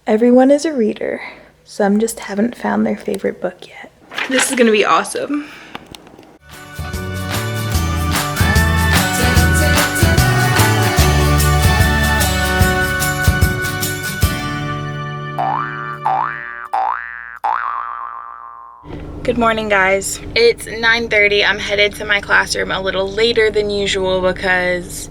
Everyone is a reader. Some just haven't found their favorite book yet. This is gonna be awesome. Good morning, guys. It's 9:30. I'm headed to my classroom a little later than usual because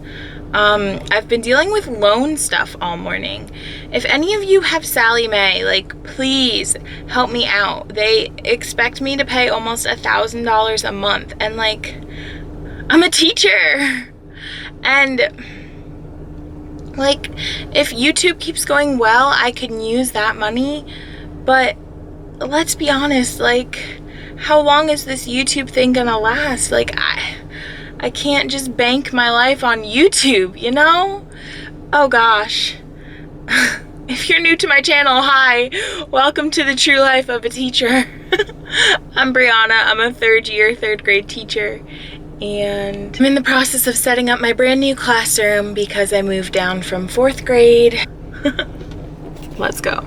I've been dealing with loan stuff all morning. If any of you have Sallie Mae, like, please help me out. They expect me to pay almost $1,000 a month, and like, I'm a teacher. And like, if YouTube keeps going well, I can use that money, but let's be honest, like, how long is this YouTube thing gonna last? Like, I can't just bank my life on YouTube, you know? Oh gosh. If you're new to my channel, hi. Welcome to the true life of a teacher. I'm Brianna. I'm a third grade teacher. And I'm in the process of setting up my brand new classroom because I moved down from 4th grade. Let's go.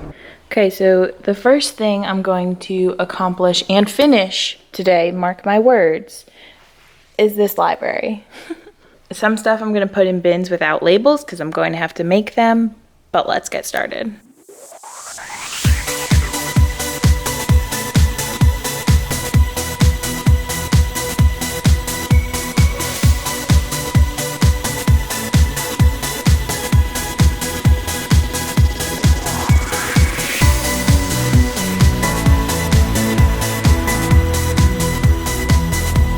Okay, so the first thing I'm going to accomplish and finish today, mark my words, is this library. Some stuff I'm going to put in bins without labels because I'm going to have to make them, but let's get started.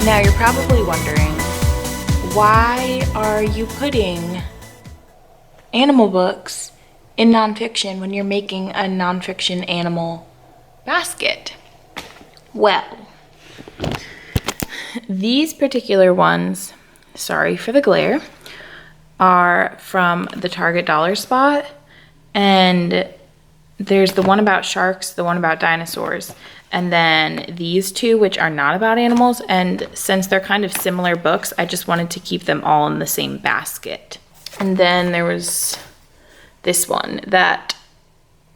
Now you're probably wondering, why are you putting animal books in nonfiction when you're making a nonfiction animal basket? Well, these particular ones, sorry for the glare, are from the Target Dollar Spot, and there's the one about sharks, the one about dinosaurs, and then these two, which are not about animals. And since they're kind of similar books, I just wanted to keep them all in the same basket. And then there was this one that,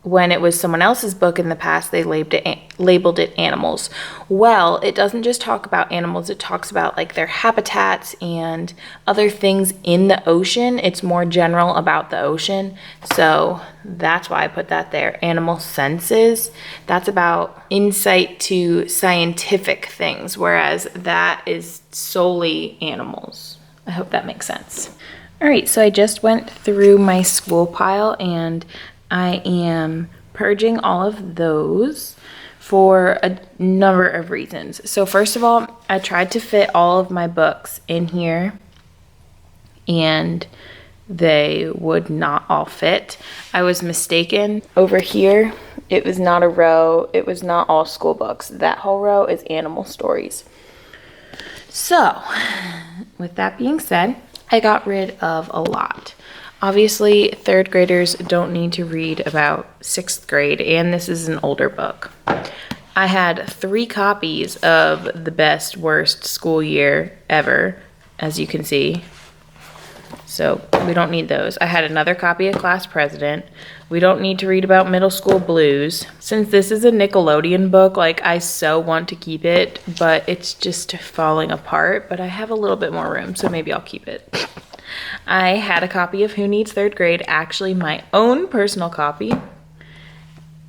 when it was someone else's book in the past, they labeled it animals. Well, it doesn't just talk about animals, it talks about like their habitats and other things in the ocean. It's more general about the ocean. So that's why I put that there. Animal senses, that's about insight to scientific things, whereas that is solely animals. I hope that makes sense. All right, so I just went through my school pile and I am purging all of those for a number of reasons. So first of all, I tried to fit all of my books in here and they would not all fit. I was mistaken. Over here, it was not a row. It was not all school books. That whole row is animal stories. So with that being said, I got rid of a lot. Obviously, 3rd graders don't need to read about 6th grade, and this is an older book. I had 3 copies of The Best Worst School Year Ever, as you can see. So we don't need those. I had another copy of Class President. We don't need to read about middle school blues. Since this is a Nickelodeon book, like, I so want to keep it, but it's just falling apart. But I have a little bit more room, so maybe I'll keep it. I had a copy of Who Needs 3rd Grade, actually my own personal copy.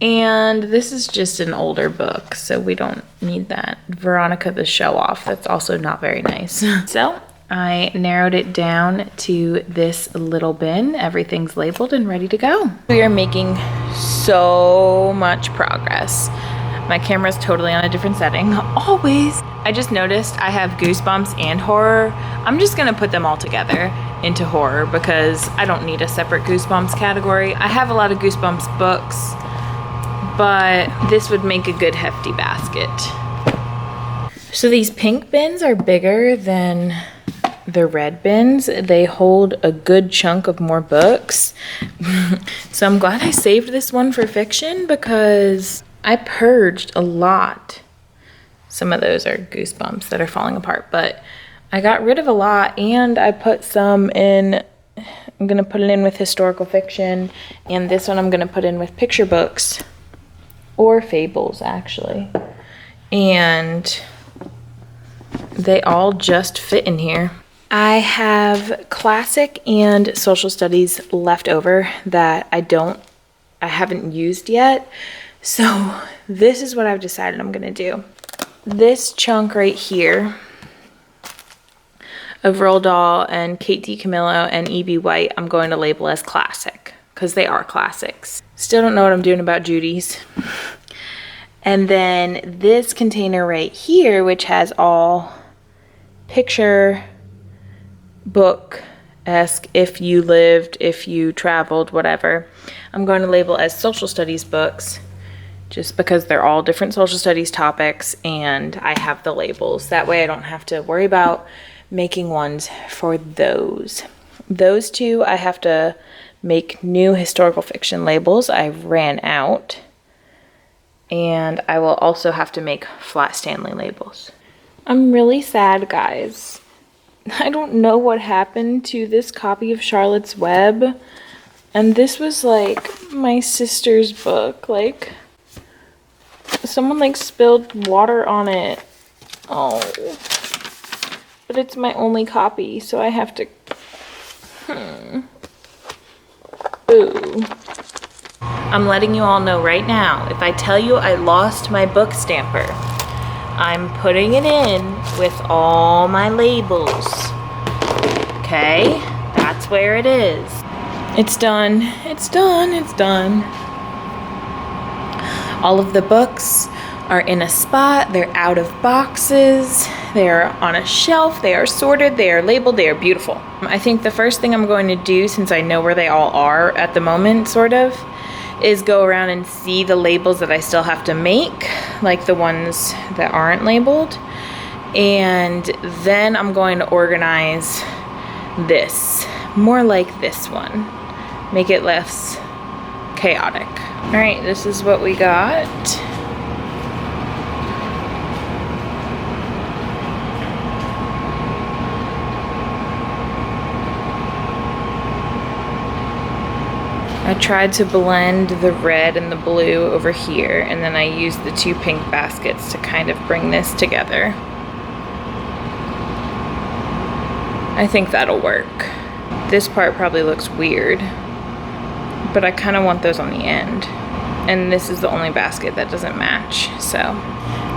And this is just an older book, so we don't need that. Veronica the Show Off, that's also not very nice. So I narrowed it down to this little bin. Everything's labeled and ready to go. We are making so much progress. My camera's totally on a different setting, always. I just noticed I have Goosebumps and horror. I'm just gonna put them all together into horror because I don't need a separate Goosebumps category. I have a lot of Goosebumps books, but this would make a good hefty basket. So these pink bins are bigger than the red bins. They hold a good chunk of more books. So I'm glad I saved this one for fiction because I purged a lot. Some of those are Goosebumps that are falling apart, but I got rid of a lot and I put some in I'm gonna put it in with historical fiction, and this one I'm gonna put in with picture books or fables, actually. And they all just fit in here. I have classic and social studies left over that I haven't used yet. So this is what I've decided I'm gonna do. This chunk right here of Roald Dahl and Kate DiCamillo and E.B. White, I'm going to label as classic because they are classics. Still don't know what I'm doing about Judy's. And then this container right here, which has all picture book-esque, if you lived, if you traveled, whatever, I'm going to label as social studies books, just because they're all different social studies topics and I have the labels. That way I don't have to worry about making ones for those. Those two, I have to make new historical fiction labels. I ran out. And I will also have to make Flat Stanley labels. I'm really sad, guys. I don't know what happened to this copy of Charlotte's Web. And this was like my sister's book. Like, someone like spilled water on it. Oh. But it's my only copy, so I have to... Ooh. I'm letting you all know right now, if I tell you I lost my book stamper, I'm putting it in with all my labels. Okay? That's where it is. It's done. It's done. It's done. All of the books are in a spot. They're out of boxes. They're on a shelf. They are sorted. They are labeled. They are beautiful. I think the first thing I'm going to do, since I know where they all are at the moment, sort of, is go around and see the labels that I still have to make, like the ones that aren't labeled. And then I'm going to organize this, more like this one. Make it less chaotic. All right, this is what we got. I tried to blend the red and the blue over here, and then I used the two pink baskets to kind of bring this together. I think that'll work. This part probably looks weird, but I kind of want those on the end. And this is the only basket that doesn't match, so.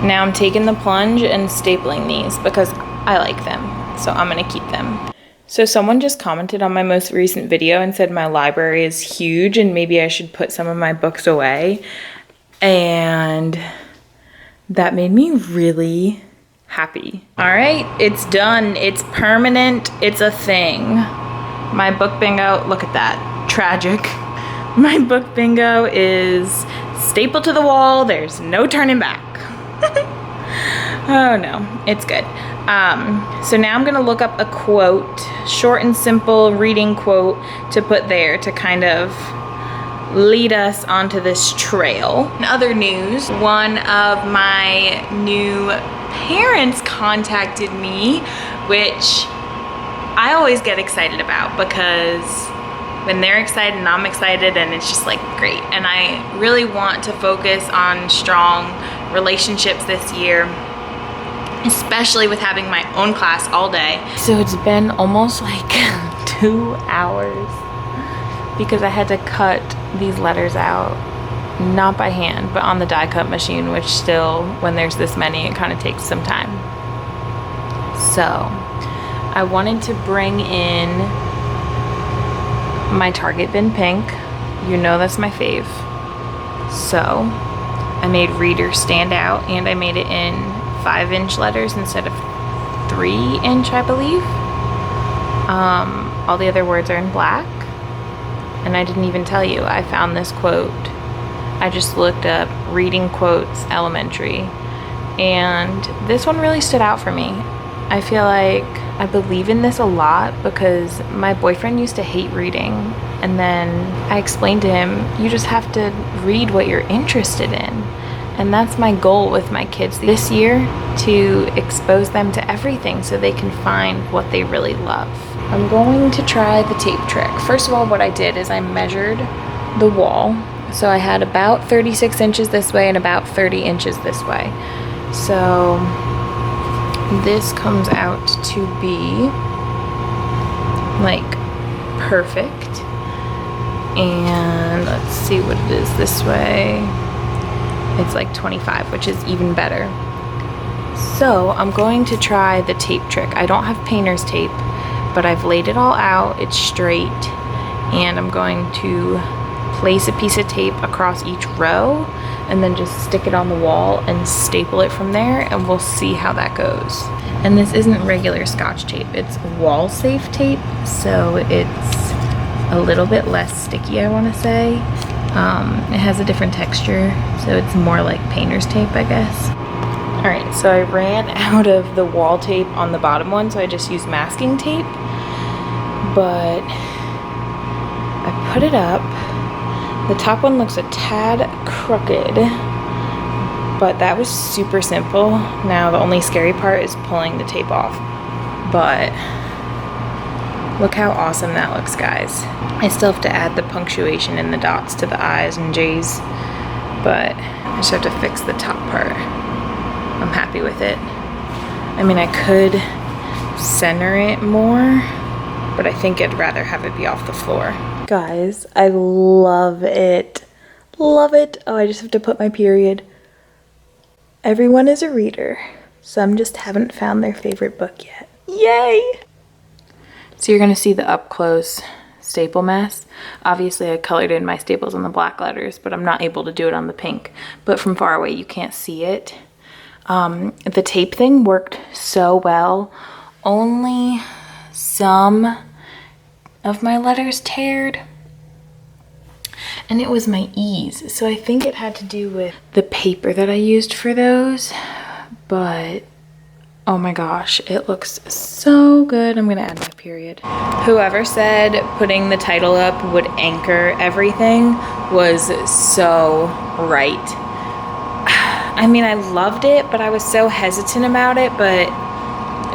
Now I'm taking the plunge and stapling these because I like them, so I'm gonna keep them. So someone just commented on my most recent video and said my library is huge and maybe I should put some of my books away. And that made me really happy. All right, it's done. It's permanent. It's a thing. My book bingo, look at that, tragic. My book bingo is stapled to the wall. There's no turning back. Oh no, it's good. So now I'm gonna look up a quote, short and simple reading quote to put there to kind of lead us onto this trail. In other news, one of my new parents contacted me, which I always get excited about because when they're excited and I'm excited, and it's just like great. And I really want to focus on strong relationships this year, especially with having my own class all day. So it's been almost like 2 hours because I had to cut these letters out, not by hand, but on the die cut machine, which still, when there's this many, it kind of takes some time. So I wanted to bring in my Target bin pink. You know that's my fave. So I made Reader stand out, and I made it in 5-inch letters instead of 3-inch, I believe. All the other words are in black. And I didn't even tell you, I found this quote. I just looked up reading quotes elementary, and this one really stood out for me. I feel like I believe in this a lot because my boyfriend used to hate reading, and then I explained to him, you just have to read what you're interested in. And that's my goal with my kids this year, to expose them to everything so they can find what they really love. I'm going to try the tape trick. First of all, what I did is I measured the wall. So I had about 36 inches this way and about 30 inches this way. So this comes out to be like perfect. And let's see what it is this way. It's like 25, which is even better. So I'm going to try the tape trick. I don't have painter's tape, but I've laid it all out. It's straight, and I'm going to place a piece of tape across each row and then just stick it on the wall and staple it from there, and we'll see how that goes. And this isn't regular Scotch tape, it's wall safe tape, so it's a little bit less sticky, I want to say. It has a different texture, so it's more like painter's tape, I guess. Alright, so I ran out of the wall tape on the bottom one, so I just used masking tape. But I put it up. The top one looks a tad crooked, but that was super simple. Now the only scary part is pulling the tape off. But look how awesome that looks, guys. I still have to add the punctuation and the dots to the I's and J's, but I just have to fix the top part. I'm happy with it. I mean, I could center it more, but I think I'd rather have it be off the floor. Guys, I love it. Love it. Oh, I just have to put my period. Everyone is a reader. Some just haven't found their favorite book yet. Yay! So you're gonna see the up close staple mess. Obviously I colored in my staples on the black letters, but I'm not able to do it on the pink. But from far away you can't see it. The tape thing worked so well. Only some of my letters teared, and it was my E's. So I think it had to do with the paper that I used for those, but oh my gosh, it looks so good. I'm gonna add my period. Whoever said putting the title up would anchor everything was so right. I mean, I loved it, but I was so hesitant about it, but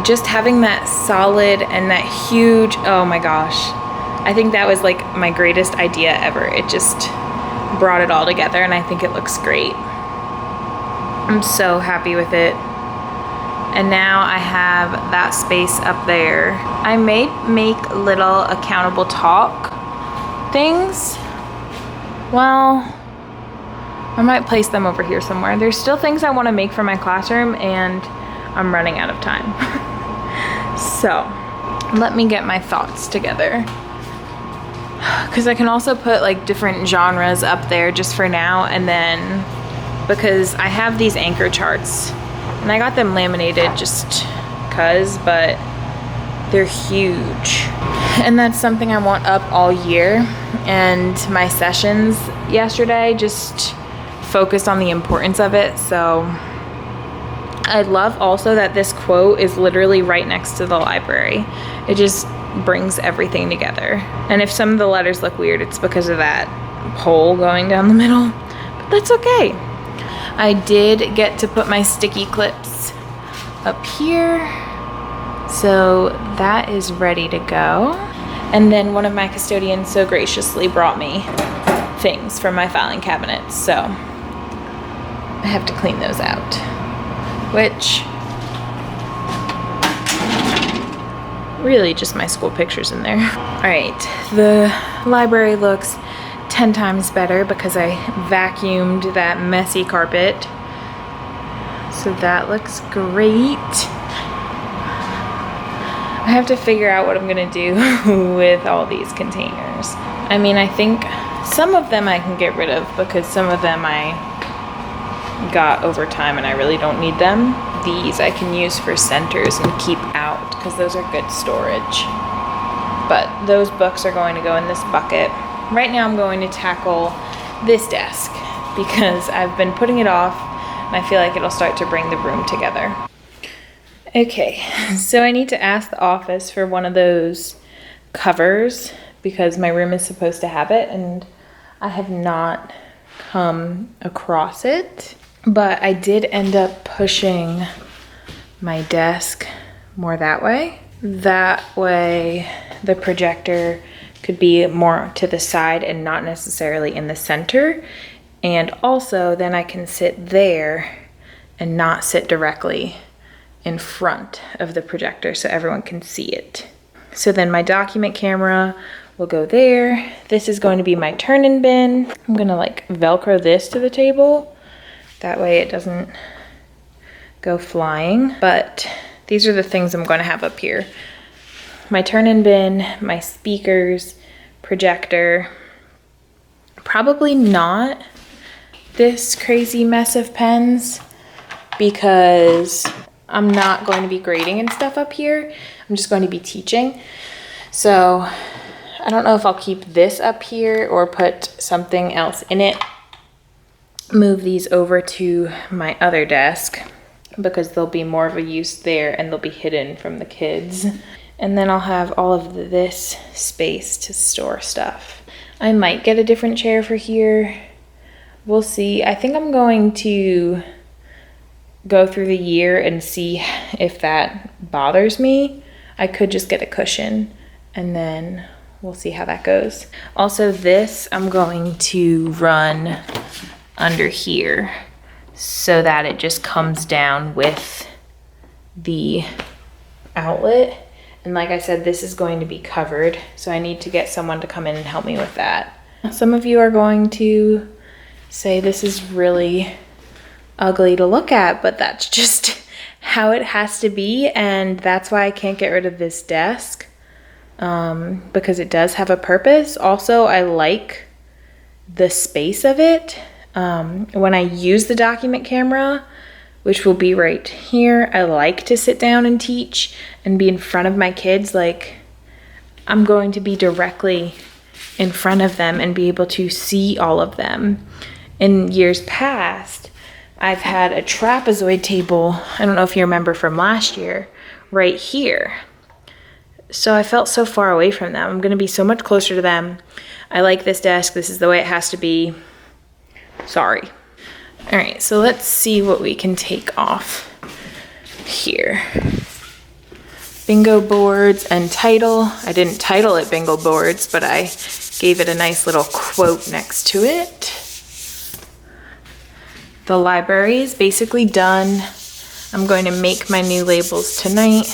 just having that solid and that huge, oh my gosh. I think that was like my greatest idea ever. It just brought it all together, and I think it looks great. I'm so happy with it. And now I have that space up there. I may make little accountable talk things. Well, I might place them over here somewhere. There's still things I want to make for my classroom, and I'm running out of time. So let me get my thoughts together, because I can also put like different genres up there just for now, and then because I have these anchor charts and I got them laminated just cuz, but they're huge, and that's something I want up all year. And my sessions yesterday just focused on the importance of it. So I love also that this quote is literally right next to the library. It just brings everything together. And if some of the letters look weird, it's because of that hole going down the middle, but that's okay. I did get to put my sticky clips up here, so that is ready to go. And then one of my custodians so graciously brought me things from my filing cabinet, so I have to clean those out, which really just my school pictures in there. All right, the library looks 10 times better because I vacuumed that messy carpet. So that looks great. I have to figure out what I'm gonna do with all these containers. I mean, I think some of them I can get rid of because some of them I got over time and I really don't need them. These I can use for centers and keep out because those are good storage. But those books are going to go in this bucket. Right now I'm going to tackle this desk because I've been putting it off and I feel like it'll start to bring the room together. Okay, so I need to ask the office for one of those covers because my room is supposed to have it and I have not come across it. But I did end up pushing my desk more that way That way the projector could be more to the side and not necessarily in the center. And also then I can sit there and not sit directly in front of the projector so everyone can see it. So then my document camera will go there. This is going to be my turn-in bin. I'm gonna like Velcro this to the table. That way it doesn't go flying. But these are the things I'm gonna have up here. My turn-in bin, my speakers, projector. Probably not this crazy mess of pens because I'm not going to be grading and stuff up here. I'm just going to be teaching. So I don't know if I'll keep this up here or put something else in it. Move these over to my other desk because there'll be more of a use there and they'll be hidden from the kids. And then I'll have all of this space to store stuff. I might get a different chair for here. We'll see. I think I'm going to go through the year and see if that bothers me. I could just get a cushion and then we'll see how that goes. Also this I'm going to run under here so that it just comes down with the outlet. And like I said, this is going to be covered, so I need to get someone to come in and help me with that. Some of you are going to say this is really ugly to look at, but that's just how it has to be, and that's why I can't get rid of this desk, because it does have a purpose. Also, I like the space of it. When I use the document camera, which will be right here, I like to sit down and teach and be in front of my kids. Like, I'm going to be directly in front of them and be able to see all of them. In years past, I've had a trapezoid table, I don't know if you remember from last year, right here. So I felt so far away from them. I'm gonna be so much closer to them. I like this desk, this is the way it has to be. Sorry. All right, so let's see what we can take off here. Bingo boards and title. I didn't title it bingo boards, but I gave it a nice little quote next to it. The library is basically done. I'm going to make my new labels tonight.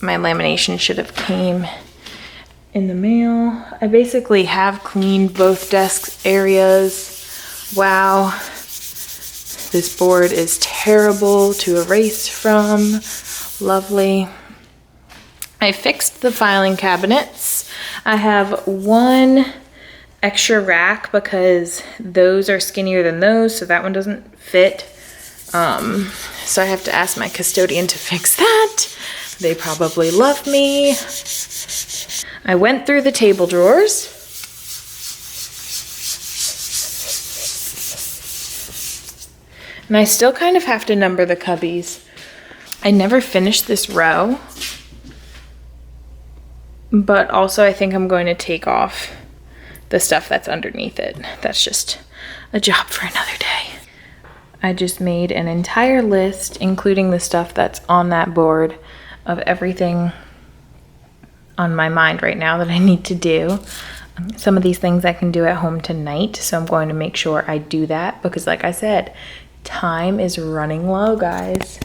My lamination should have came in the mail. I basically have cleaned both desk areas. Wow, this board is terrible to erase from. Lovely. I fixed the filing cabinets. I have one extra rack because those are skinnier than those, so that one doesn't fit. So I have to ask my custodian to fix that. They probably love me. I went through the table drawers. And I still kind of have to number the cubbies. I never finished this row, but also I think I'm going to take off the stuff that's underneath it. That's just a job for another day. I just made an entire list, including the stuff that's on that board, of everything on my mind right now that I need to do. Some of these things I can do at home tonight, so I'm going to make sure I do that because like I said, time is running low, guys.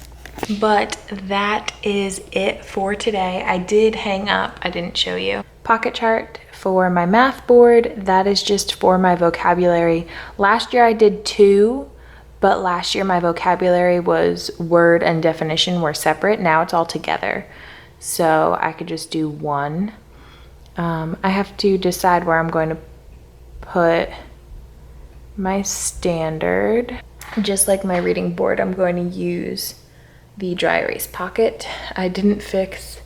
But that is it for today. I did hang up, I didn't show you. Pocket chart for my math board, that is just for my vocabulary. Last year I did 2, but last year my vocabulary was word and definition were separate. Now it's all together. So I could just do 1. I have to decide where I'm going to put my standard. Just like my reading board, I'm going to use the dry erase pocket. I didn't fix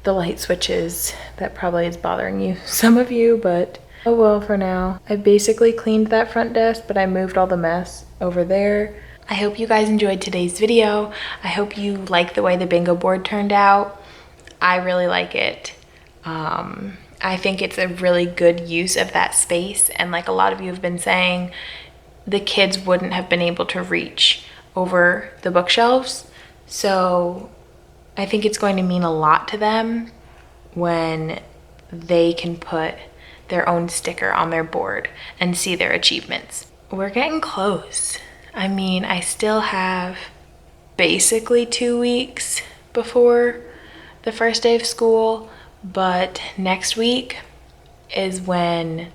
the light switches. That probably is bothering you, some of you, but oh well for now. I basically cleaned that front desk, but I moved all the mess over there. I hope you guys enjoyed today's video. I hope you like the way the bingo board turned out. I really like it. I think it's a really good use of that space, and like a lot of you have been saying, the kids wouldn't have been able to reach over the bookshelves. So I think it's going to mean a lot to them when they can put their own sticker on their board and see their achievements. We're getting close. I mean, I still have basically 2 weeks before the first day of school, but next week is when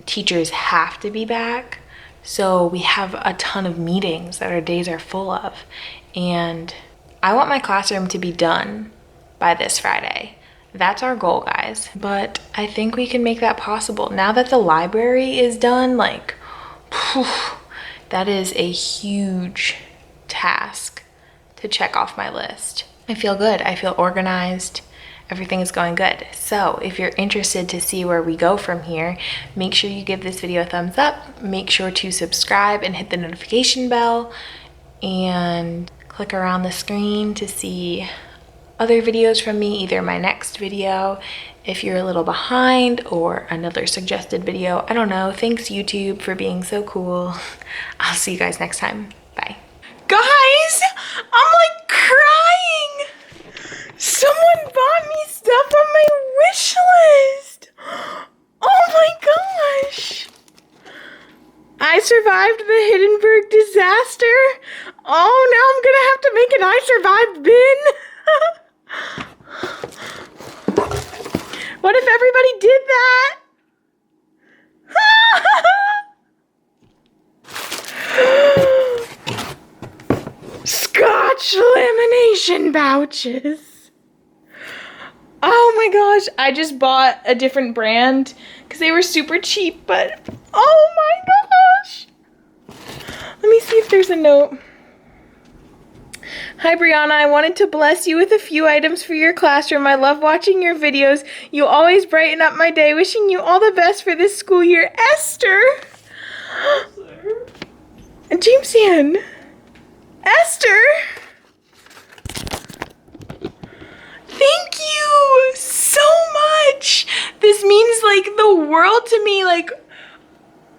teachers have to be back. So we have a ton of meetings that our days are full of. And I want my classroom to be done by this Friday. That's our goal, guys. But I think we can make that possible. Now that the library is done, like, whew, that is a huge task to check off my list. I feel good. I feel organized. Everything is going good. So if you're interested to see where we go from here, make sure you give this video a thumbs up. Make sure to subscribe and hit the notification bell and click around the screen to see other videos from me, either my next video if you're a little behind or another suggested video. I don't know. Thanks YouTube for being so cool. I'll see you guys next time. Bye. Guys, I'm like crying. Someone bought me stuff on my wish list. Oh my gosh. I survived the Hindenburg disaster. Oh, now I'm gonna have to make an I survived bin. What if everybody did that? Scotch lamination pouches. Oh my gosh, I just bought a different brand because they were super cheap, but oh my gosh. Let me see if there's a note. Hi Brianna, I wanted to bless you with a few items for your classroom. I love watching your videos. You always brighten up my day. Wishing you all the best for this school year. Esther! James Ann! Esther! Thank you so much. This means like the world to me. Like,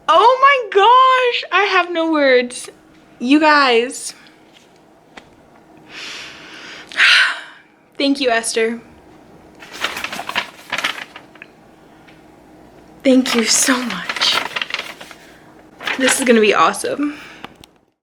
oh my gosh. I have no words. You guys. Thank you, Esther. Thank you so much. This is gonna be awesome.